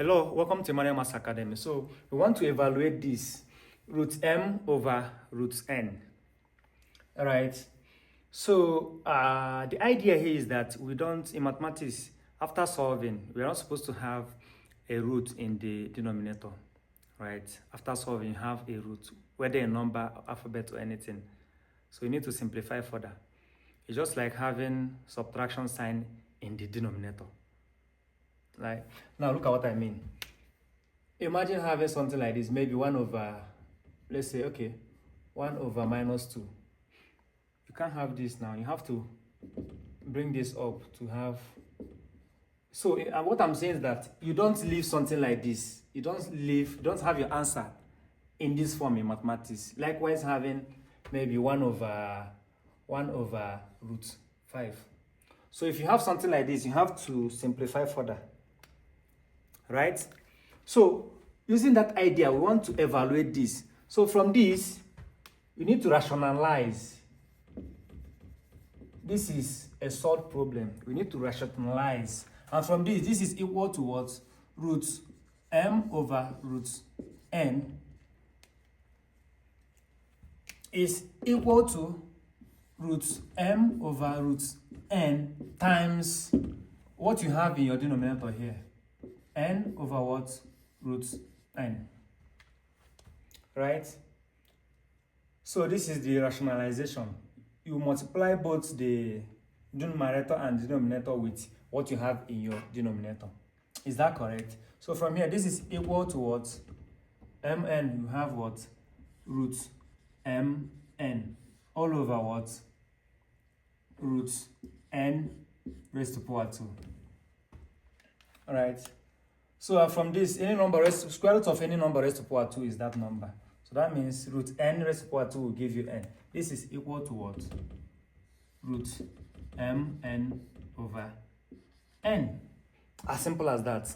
Hello, welcome to Emmanuel Mathsacademy. So we want to evaluate this root m over root n. All right. So the idea here is that we don't, in mathematics, after solving, we're not supposed to have a root in the denominator, right? After solving, you have a root, whether a number, alphabet, or anything. So you need to simplify further. It's just like having subtraction sign in the denominator. Right? Now look at what I mean. Imagine having something like this, maybe 1 over, let's say, okay, 1 over minus 2. You can't have this now. You have to bring this up to have. So what I'm saying is that you don't leave something like this. You don't have your answer in this form in mathematics. Likewise, having maybe 1 over root 5. So if you have something like this, you have to simplify further. Right? So using that idea, we want to evaluate this. So from this, you need to rationalize. This is a solved problem. We need to rationalize. And from this is equal to what? Root m over root n is equal to root m over root n times what you have in your denominator here. N over what? Root n. Right? So this is the rationalization. You multiply both the numerator and denominator with what you have in your denominator. Is that correct? So from here, this is equal to what? Mn, you have what? Root mn all over what? Root n raised to power 2. All right. So from this, any number square root of any number raised to power 2 is that number. So that means root n raised to power 2 will give you n. This is equal to what? Root mn over n. As simple as that.